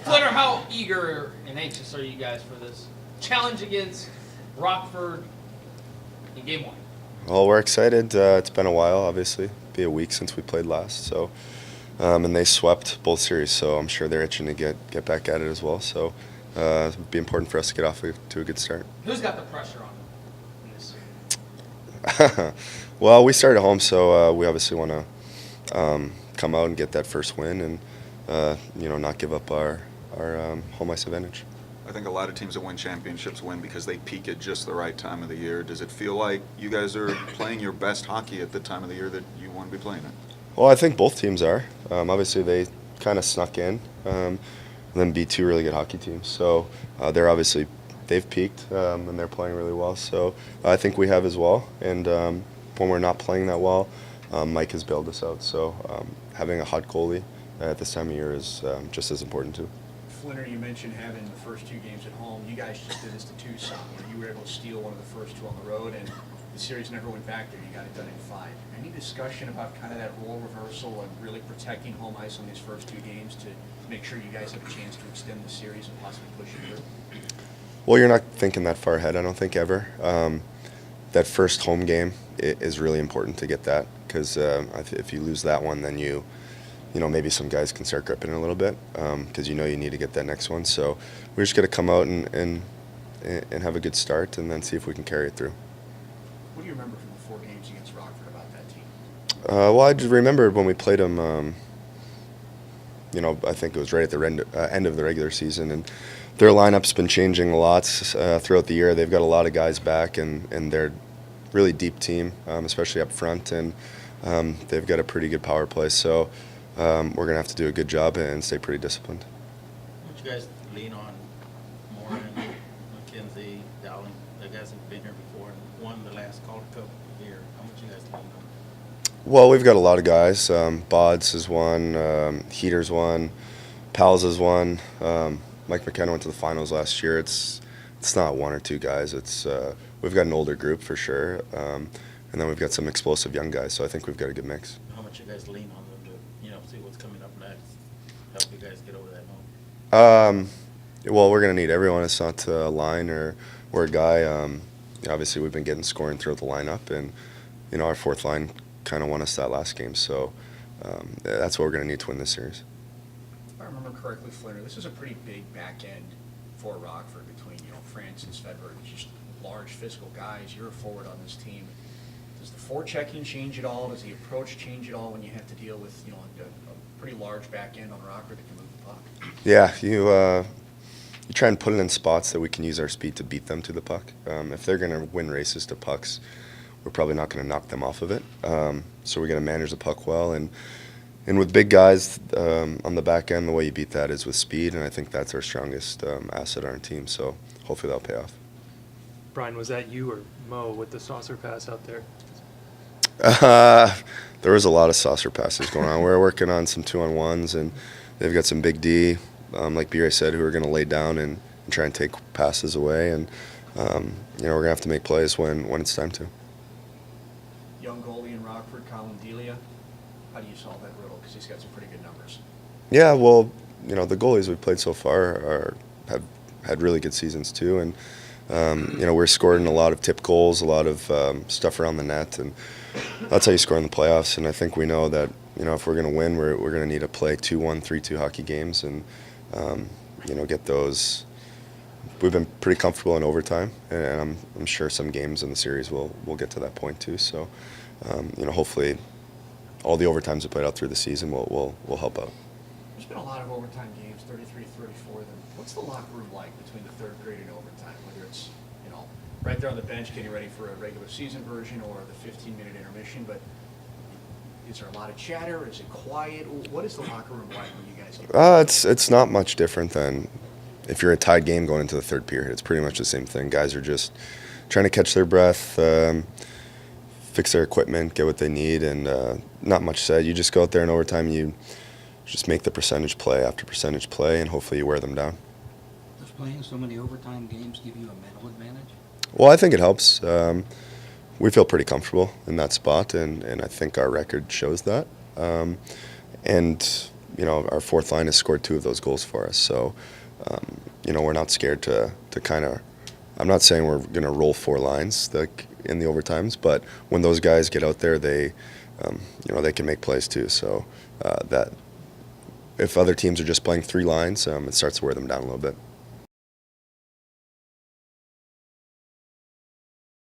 Flynn, how eager and anxious are you guys for this challenge against Rockford in game one? Well, we're excited. It's been a while, obviously. Be a week since we played last, so and they swept both series, so I'm sure they're itching to get back at it as well. So it'd be important for us to get off to a good start. Who's got the pressure on them in this series? Well, we started at home, so we obviously want to come out and get that first win, and not give up our home ice advantage. I think a lot of teams that win championships win because they peak at just the right time of the year. Does it feel like you guys are playing your best hockey at the time of the year that you want to be playing it? Well, I think both teams are. Obviously, they kind of snuck in, and then beat two really good hockey teams. So they've peaked, and they're playing really well. So I think we have as well. And when we're not playing that well, Mike has bailed us out. So having a hot goalie at this time of year is just as important too. Flynn, you mentioned having the first two games at home. You guys just did this to Tucson, where you were able to steal one of the first two on the road, and the series never went back there. You got it done in 5. Any discussion about kind of that role reversal and really protecting home ice on these first two games to make sure you guys have a chance to extend the series and possibly push it through? Well, you're not thinking that far ahead, I don't think, ever. That first home game is really important to get that, because if you lose that one, then maybe some guys can start gripping it a little bit, because you need to get that next one. So we're just going to come out and have a good start, and then see if we can carry it through. What do you remember from the 4 games against Rockford about that team? Well, I just remember when we played them, I think it was right at the end of the regular season, and their lineup's been changing a lot throughout the year. They've got a lot of guys back, and they're really deep team, especially up front, and they've got a pretty good power play. So we're going to have to do a good job and stay pretty disciplined. What you guys lean on more than McKenzie, Dowling? The guys have been here before and won the last Calder Cup here. How much you guys lean on? Well, we've got a lot of guys. Bods is one, Heater's one, Pals is one. Mike McKenna went to the finals last year. It's not one or two guys. We've got an older group for sure, and then we've got some explosive young guys. So I think we've got a good mix. How much you guys lean on them to see what's coming up next, help you guys get over that hump? Well, we're going to need everyone. It's not a line or a guy. Obviously, we've been getting scoring throughout the lineup, and our fourth line kind of won us that last game. So that's what we're going to need to win this series. If I remember correctly, Flynn, this is a pretty big back end for Rockford between Francis, Fedberg, just large physical guys. You're a forward on this team. Does the forechecking change at all? Does the approach change at all when you have to deal with a pretty large back end on Rockford that can move the puck? Yeah, you try and put it in spots that we can use our speed to beat them to the puck. If they're going to win races to pucks, we're probably not going to knock them off of it. So we're going to manage the puck well, and with big guys on the back end, the way you beat that is with speed, and I think that's our strongest asset on our team. So hopefully that'll pay off. Brian, was that you or Mo with the saucer pass out there? There was a lot of saucer passes going on. We're working on some 2-on-1s, and they've got some big D, like B-Ray said, who are going to lay down and try and take passes away. And we're going to have to make plays when it's time to. Young goalie in Rockford, Colin Delia. How do you solve that riddle? Because he's got some pretty good numbers. Yeah, well, the goalies we've played so far have had really good seasons too, and we're scoring a lot of tip goals, a lot of stuff around the net, and that's how you score in the playoffs. And I think we know that if we're going to win, we're going to need to play 2-1, 3-2 hockey games, and get those. We've been pretty comfortable in overtime, and I'm sure some games in the series will get to that point too. So hopefully all the overtimes we played out through the season will help out. There's been a lot of overtime games, 33, 34 of them. What's the locker room like between the third period and overtime? Whether it's right there on the bench getting ready for a regular season version or the 15-minute intermission, but is there a lot of chatter? Is it quiet? What is the locker room like when you guys get It's not much different than if you're a tied game going into the third period. It's pretty much the same thing. Guys are just trying to catch their breath, fix their equipment, get what they need, and not much said. You just go out there in overtime, you just make the percentage play after percentage play, and hopefully you wear them down. Does playing so many overtime games give you a mental advantage? Well, I think it helps. We feel pretty comfortable in that spot, and I think our record shows that. And our fourth line has scored 2 of those goals for us. So, we're not scared to kind of. I'm not saying we're going to roll 4 lines like in the overtimes, but when those guys get out there, they can make plays too. So that if other teams are just playing 3 lines, it starts to wear them down a little bit.